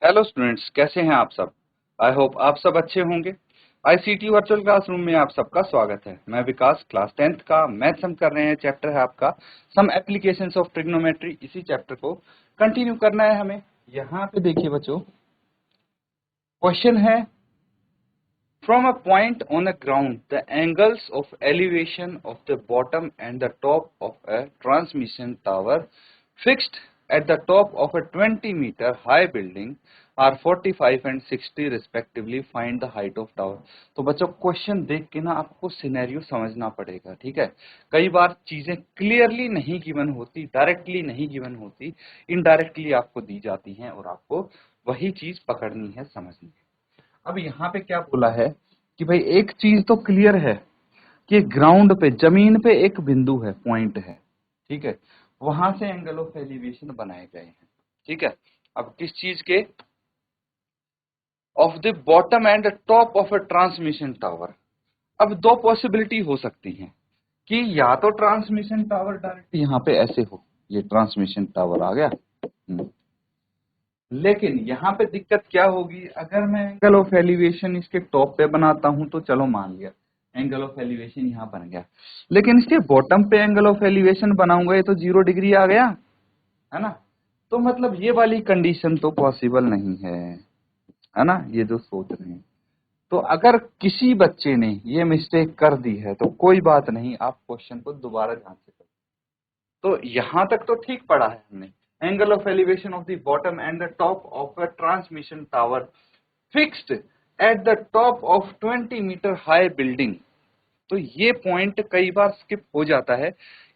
Hello students, कैसे हैं आप सब। आई होप आप सब अच्छे होंगे। आईसीटी वर्चुअल क्लासरूम में आप सबका स्वागत है। मैं विकास, क्लास 10th का मैथ्स हम कर रहे हैं। चैप्टर है आपका सम एप्लीकेशंस ऑफ ट्रिग्नोमेट्री। इसी चैप्टर को कंटिन्यू करना है हमें। यहाँ पे देखिए बच्चों, क्वेश्चन है from a point on the ground the angles of elevation of the bottom and the top of a transmission tower fixed at the top of a 20-meter high building are 45 and 60 respectively. Find the height of tower. तो बच्चों, question देख के ना आपको scenario समझना पड़ेगा, ठीक है। कई बार चीजें क्लियरली नहीं गिवन होती, डायरेक्टली नहीं गिवन होती, इनडायरेक्टली आपको दी जाती हैं और आपको वही चीज पकड़नी है, समझनी है। अब यहाँ पे क्या बोला है कि भाई एक चीज तो क्लियर है कि ग्राउंड पे, जमीन पे एक बिंदु है, पॉइंट है, ठीक है। वहां से एंगल ऑफ एलिवेशन बनाए गए हैं, ठीक है। अब किस चीज के? Of the bottom and top of a transmission tower. अब दो पॉसिबिलिटी हो सकती हैं कि या तो ट्रांसमिशन टावर डायरेक्ट यहाँ पे ऐसे हो, ये ट्रांसमिशन टावर आ गया। लेकिन यहाँ पे दिक्कत क्या होगी, अगर मैं एंगल ऑफ एलिवेशन इसके टॉप पे बनाता हूं तो चलो मान लिया एंगल ऑफ एलिवेशन यहाँ बन गया, लेकिन इसके बॉटम पे एंगल ऑफ एलिवेशन बनाऊंगा ये तो 0 डिग्री आ गया, है ना। तो मतलब ये वाली कंडीशन तो पॉसिबल नहीं है ना, ये जो सोच रहे हैं। तो अगर किसी बच्चे ने ये मिस्टेक कर दी है तो कोई बात नहीं, आप क्वेश्चन को दोबारा जांच सकते। तो यहां तक तो ठीक पढ़ा है हमने। Angle of elevation of the bottom and the top of a transmission tower fixed at the top of 20 metre high building. तो ये पॉइंट कई बार स्किप हो जाता है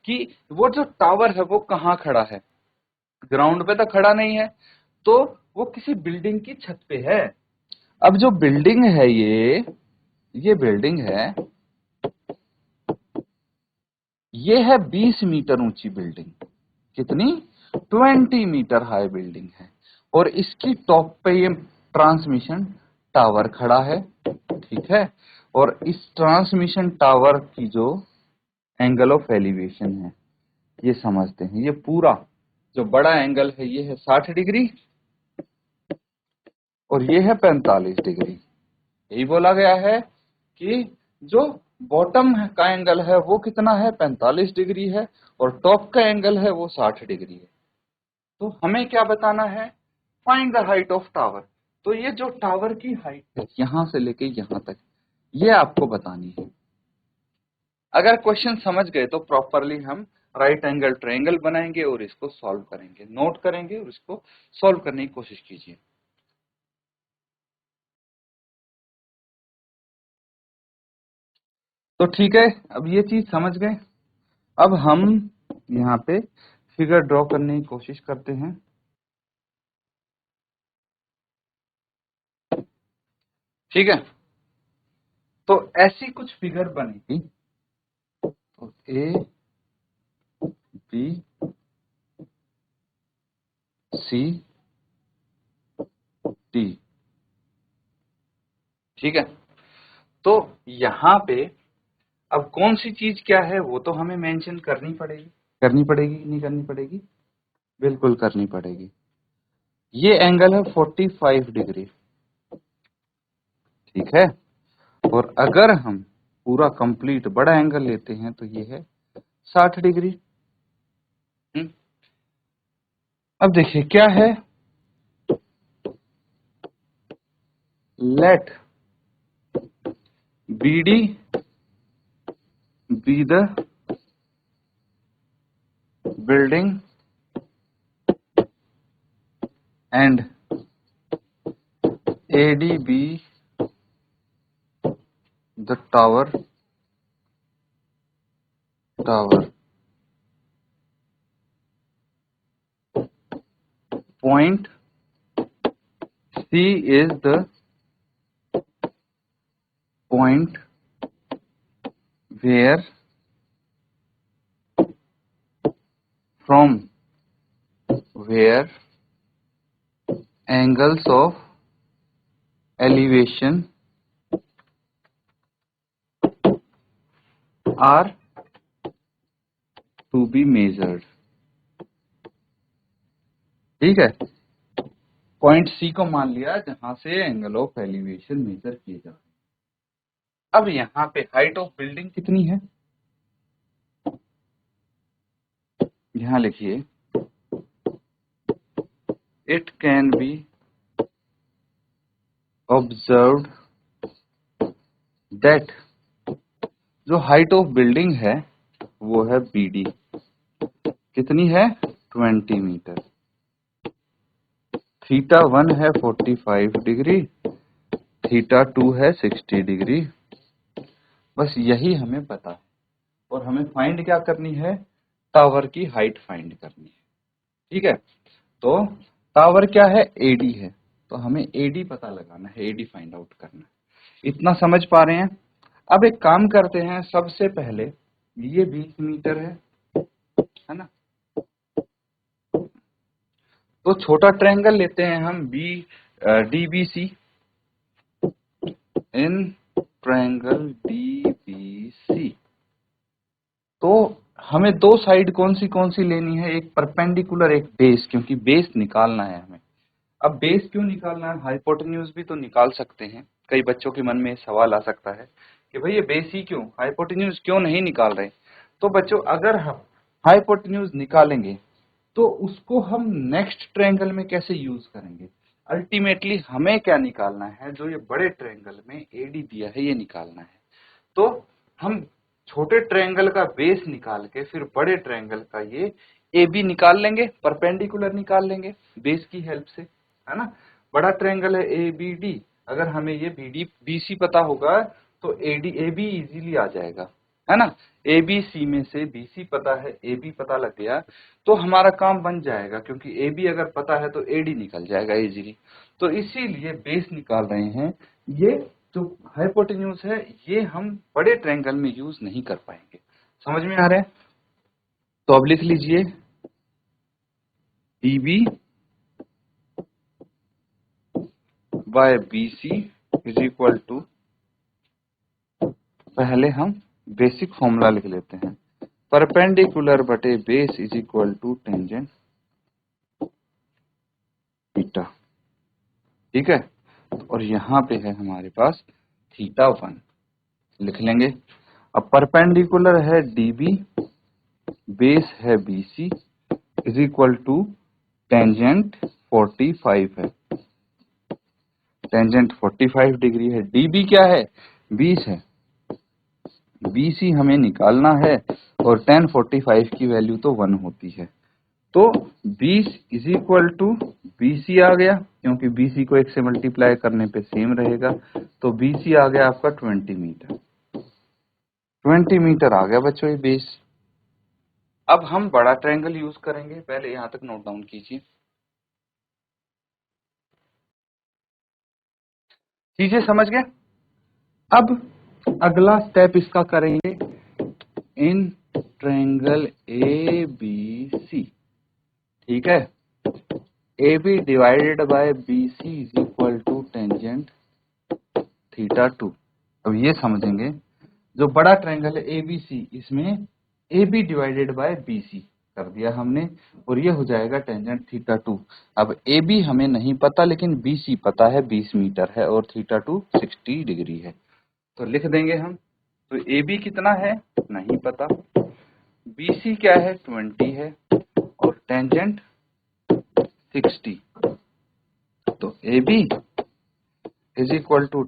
कि वो जो टावर है वो कहाँ खड़ा है। ग्राउंड पे तो खड़ा नहीं है, तो वो किसी बिल्डिंग की छत पे है। अब जो बिल्डिंग है ये बिल्डिंग है, ये है 20 मीटर ऊंची बिल्डिंग। कितनी? 20 मीटर हाई बिल्डिंग है। और इसकी टॉप पे ये ट्रांसमिशन टावर खड़ा है, ठीक है। और इस ट्रांसमिशन टावर की जो एंगल ऑफ एलिवेशन है ये समझते हैं। ये पूरा जो बड़ा एंगल है ये है 60 डिग्री और ये है 45 डिग्री। यही बोला गया है कि जो बॉटम का एंगल है वो कितना है, 45 डिग्री है, और टॉप का एंगल है वो 60 डिग्री है। तो हमें क्या बताना है? Find the height of tower. तो ये जो टावर की हाइट है यहां से लेके यहां तक, ये आपको बतानी है। अगर क्वेश्चन समझ गए तो प्रॉपरली हम राइट एंगल ट्रायंगल बनाएंगे और इसको सॉल्व करेंगे, नोट करेंगे और इसको सॉल्व करने की कोशिश कीजिए। तो ठीक है, अब ये चीज समझ गए। अब हम यहाँ पे फिगर ड्रॉ करने की कोशिश करते हैं। ठीक है, तो ऐसी कुछ फिगर बनेगी। तो ए बी सी डी, ठीक है। तो यहाँ पे अब कौन सी चीज क्या है वो तो हमें मेंशन करनी पड़ेगी नहीं करनी पड़ेगी? बिल्कुल करनी पड़ेगी। ये एंगल है 45 डिग्री, ठीक है। और अगर हम पूरा कंप्लीट बड़ा एंगल लेते हैं तो ये है 60 डिग्री। अब देखिए क्या है, let BD be the building and AD be the tower. Point C is the point where from where angles of elevation are to be measured। ठीक है, पॉइंट सी को मान लिया जहां से एंगल ऑफ एलिवेशन मेजर किए जा रहे हैं। अब यहाँ पे हाइट ऑफ बिल्डिंग कितनी है, यहाँ लिखिए, it can be observed that, जो हाइट ऑफ बिल्डिंग है वो है BD, कितनी है 20 मीटर, θ1 है 45 डिग्री, θ2 है 60 डिग्री। बस यही हमें पता है और हमें फाइंड क्या करनी है, टावर की हाइट फाइंड करनी है। ठीक है, तो टावर क्या है, AD है, तो हमें AD पता लगाना है, AD फाइंड आउट करना है। इतना समझ पा रहे हैं। अब एक काम करते हैं, सबसे पहले ये 20 मीटर है ना, तो छोटा ट्रायंगल लेते हैं हम DBC, इन ट्रायंगल DBC। तो हमें दो साइड कौन सी लेनी है, एक परपेंडिकुलर एक बेस, क्योंकि बेस निकालना है हमें। अब बेस क्यों निकालना है, हाइपोटेन्यूज भी तो निकाल सकते हैं। कई बच्चों के मन में सवाल आ सकता है कि भाई ये बेस ही क्यों, हाइपोटेन्यूज क्यों नहीं निकाल रहे। तो बच्चों अगर हम हाइपोटेन्यूज निकालेंगे तो उसको हम नेक्स्ट ट्रायंगल में कैसे यूज करेंगे। अल्टीमेटली हमें क्या निकालना है, जो ये बड़े ट्रायंगल में AD दिया है ये निकालना है। तो हम छोटे ट्रायंगल का बेस निकाल के फिर बड़े ट्रायंगल का ये AB निकाल लेंगे, परपेंडिकुलर निकाल लेंगे बेस की हेल्प से, है ना। बड़ा ट्रायंगल है ABD, अगर हमें ये BC पता होगा तो AB इजीली आ जाएगा, है ना। ABC में से BC पता है, AB पता लग गया तो हमारा काम बन जाएगा, क्योंकि AB अगर पता है तो AD निकल जाएगा इजीली। तो इसीलिए बेस निकाल रहे हैं। ये जो हाइपोटेन्यूज है ये हम बड़े ट्रायंगल में यूज नहीं कर पाएंगे। समझ में आ रहा है, तो अब लिख लीजिए DB by BC is equal to, पहले हम बेसिक फॉर्मूला लिख लेते हैं, परपेंडिकुलर बटे base is equal to tangent theta. ठीक है, और यहाँ पे है हमारे पास θ1 लिख लेंगे। अब परपेंडिकुलर है DB, बेस है BC is equal to tangent 45 है, टेंजेंट 45 डिग्री है। DB क्या है, 20 है, BC हमें निकालना है और tan 45 की वैल्यू तो 1 होती है। तो 20 इज इक्वल टू BC आ गया, क्योंकि BC को 1 से मल्टीप्लाई करने पे सेम रहेगा, तो BC आ गया आपका 20 मीटर। 20 मीटर आ गया बच्चों ये बेस। अब हम बड़ा ट्रायंगल यूज करेंगे, पहले यहां तक नोट डाउन कीजिए। चीजें समझ गए। अब अगला स्टेप इसका करेंगे, इन ट्रायंगल ABC, ठीक है, AB divided by BC is equal to tangent θ2। अब ये समझेंगे, जो बड़ा ट्रायंगल है ABC, इसमें AB डिवाइडेड बाय BC कर दिया हमने और ये हो जाएगा टेंजेंट θ2। अब AB हमें नहीं पता लेकिन BC पता है, 20 मीटर है और θ2 60 डिग्री है, तो लिख देंगे हम। तो AB कितना है नहीं पता, BC क्या है 20 है और टेंजेंट 60, तो AB is equal to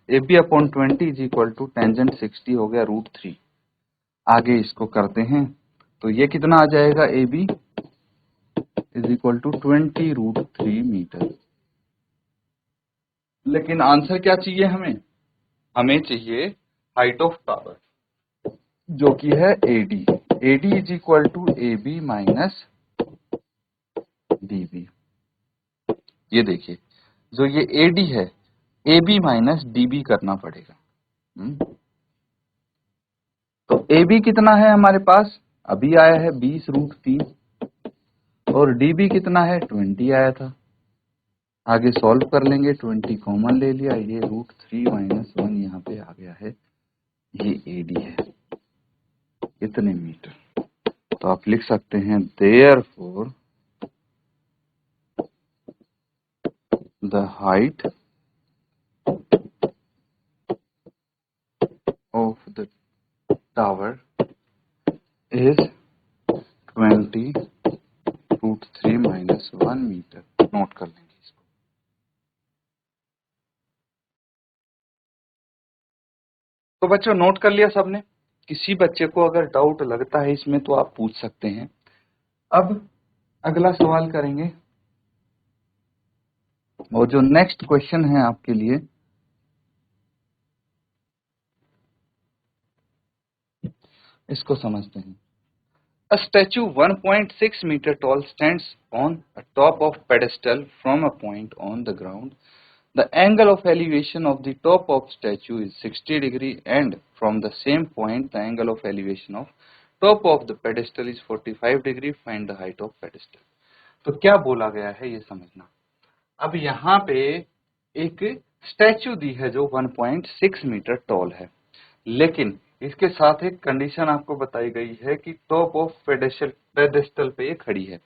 AB upon 20 is equal to tangent 60 हो गया √3। आगे इसको करते हैं तो ये कितना आ जाएगा, AB is equal to 20 √3 metre. लेकिन आंसर क्या चाहिए हमें, हमें चाहिए हाइट ऑफ टावर, जो कि है AD is equal to AB minus DB। ये देखिए, जो ये AD है AB माइनस DB करना पड़ेगा। तो AB कितना है हमारे पास, अभी आया है 20 √3 और DB कितना है 20 आया था। आगे सॉल्व कर लेंगे, 20 कॉमन ले लिया, ये √3 माइनस 1 यहाँ पे आ गया है, ये AD है इतने मीटर। तो आप लिख सकते हैं therefore the height of the tower is 20√3 minus 1 metre. Note कर लेंगे इसको। तो बच्चों नोट कर लिया सबने। किसी बच्चे को अगर डाउट लगता है इसमें तो आप पूछ सकते हैं। अब अगला सवाल करेंगे और जो नेक्स्ट क्वेश्चन है आपके लिए, इसको समझते हैं। A statue 1.6 meter tall stands on a top of pedestal from a point on the ground. The angle of elevation of the top of statue is 60 degree and from the same point the angle of elevation of top of the pedestal is 45 degree. Find the height of pedestal. तो क्या बोला गया है ये समझना। अब यहाँ पे एक स्टैचू दी है जो 1.6 मीटर टॉल है, लेकिन इसके साथ एक कंडीशन आपको बताई गई है कि टॉप ऑफ पेडेस्टल पे ये खड़ी है।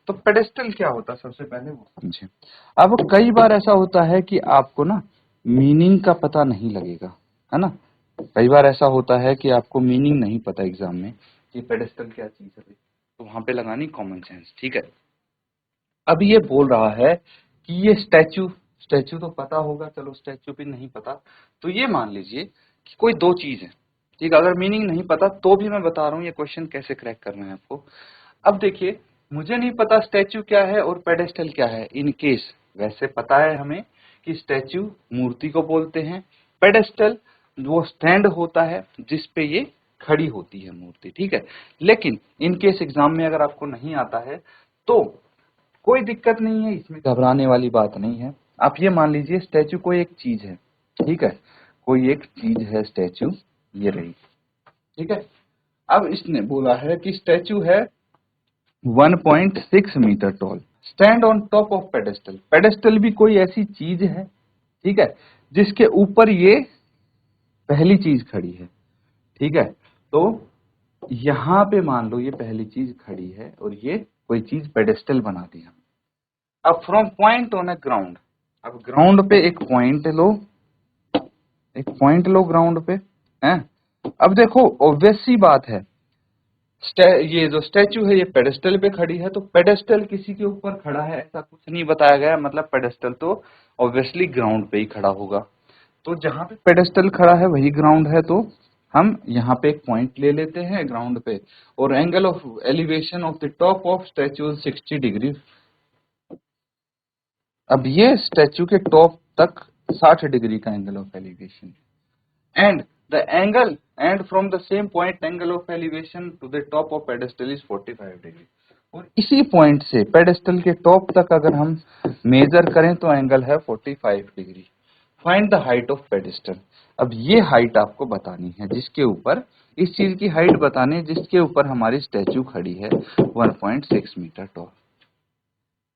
तो पेडेस्टल क्या होता है सबसे पहले वो समझे। अब कई बार ऐसा होता है कि आपको ना मीनिंग का पता नहीं लगेगा, है ना। कई बार ऐसा होता है कि आपको मीनिंग नहीं पता एग्जाम में कि पेडेस्टल क्या चीज है, तो वहां पे लगानी कॉमन सेंस, ठीक है। अब ये बोल रहा है कि ये स्टैचू स्टैचू तो पता होगा, चलो स्टैचू भी नहीं पता, तो ये मान लीजिए कि कोई दो चीज है, ठीक है। अगर मीनिंग नहीं पता तो भी मैं बता रहा हूँ ये क्वेश्चन कैसे क्रैक करना है आपको। अब देखिए, मुझे नहीं पता स्टैचू क्या है और पेडेस्टल क्या है। इन केस वैसे पता है हमें कि स्टैचू मूर्ति को बोलते हैं, पेडेस्टल वो स्टैंड होता है जिसपे ये खड़ी होती है मूर्ति, ठीक है। लेकिन इन केस एग्जाम में अगर आपको नहीं आता है तो कोई दिक्कत नहीं है, इसमें घबराने वाली बात नहीं है। आप ये मान लीजिए स्टैचू कोई एक चीज है, ठीक है। कोई एक चीज है स्टैचू, ये रही, ठीक है। अब इसने बोला है कि स्टैचू है 1.6 metre tall, stand on top of pedestal. Pedestal भी कोई ऐसी चीज है, ठीक है, जिसके ऊपर ये पहली चीज खड़ी है, ठीक है। तो यहां पे मान लो ये पहली चीज खड़ी है और ये कोई चीज पेडेस्टल बना दिया। अब from point on a ground, अब ग्राउंड पे एक पॉइंट लो, एक पॉइंट लो ग्राउंड पे, हैं। अब देखो ऑब्वियस सी बात है, ये जो स्टैचू है ये पेडेस्टल पे खड़ी है, तो पेडेस्टल किसी के ऊपर खड़ा है ऐसा कुछ नहीं बताया गया, मतलब पेडेस्टल तो ऑब्वियसली ग्राउंड पे ही खड़ा होगा। तो जहां पे पेडेस्टल खड़ा है वही ग्राउंड है, तो हम यहाँ पे एक पॉइंट ले लेते हैं ग्राउंड पे, और angle of elevation of the top of statue 60 degree. अब ये स्टैचू के टॉप तक 60 डिग्री का angle of elevation, and the angle and from the same point angle of elevation to the top of pedestal is 45 degree. और इसी point से pedestal के top तक अगर हम मेजर करें तो एंगल है 45 degree. Find the height of pedestal. अब ये हाइट आपको बतानी है जिसके ऊपर, इस चीज की हाइट बतानी है जिसके ऊपर हमारी स्टैचू खड़ी है 1.6 मीटर टॉल।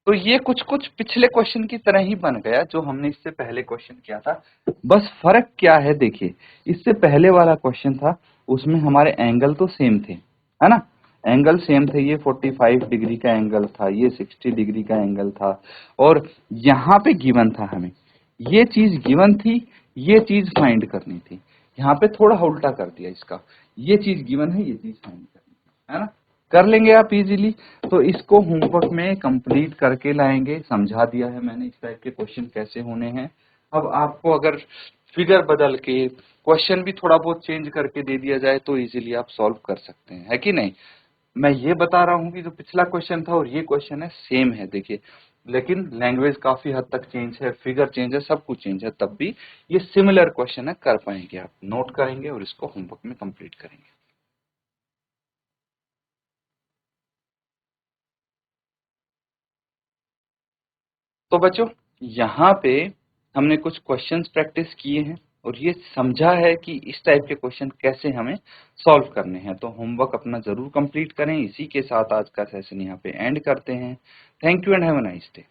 तो ये कुछ कुछ पिछले क्वेश्चन की तरह ही बन गया जो हमने इससे पहले क्वेश्चन किया था। बस फर्क क्या है देखिए, इससे पहले वाला क्वेश्चन था उसमें हमारे एंगल तो सेम थे, है ना। एंगल सेम थे, ये 45 डिग्री का एंगल था, ये 60 डिग्री का एंगल था, और यहाँ पे गिवन था हमें ये चीज गिवन थी, ये चीज फाइंड करनी थी। यहाँ पे थोड़ा उल्टा कर दिया इसका, ये चीज गिवन है, ये चीज फाइंड करनी है ना। कर लेंगे आप इजीली। तो इसको होमवर्क में कंप्लीट करके लाएंगे, समझा दिया है मैंने इस टाइप के क्वेश्चन कैसे होने हैं। अब आपको अगर फिगर बदल के क्वेश्चन भी थोड़ा बहुत चेंज करके दे दिया जाए तो इजीली आप सॉल्व कर सकते हैं, है कि नहीं। मैं ये बता रहा हूँ कि जो पिछला क्वेश्चन था और ये क्वेश्चन है सेम है, देखिए, लेकिन लैंग्वेज काफी हद तक चेंज है, फिगर चेंज है, सब कुछ चेंज है, तब भी ये सिमिलर क्वेश्चन है, कर पाएंगे आप। नोट करेंगे और इसको होमवर्क में कंप्लीट करेंगे। तो बच्चों यहाँ पे हमने कुछ क्वेश्चंस प्रैक्टिस किए हैं और ये समझा है कि इस टाइप के क्वेश्चन कैसे हमें सॉल्व करने हैं। तो होमवर्क अपना जरूर कंप्लीट करें। इसी के साथ आज का सेशन यहाँ पे एंड करते हैं। Thank you and have a nice day.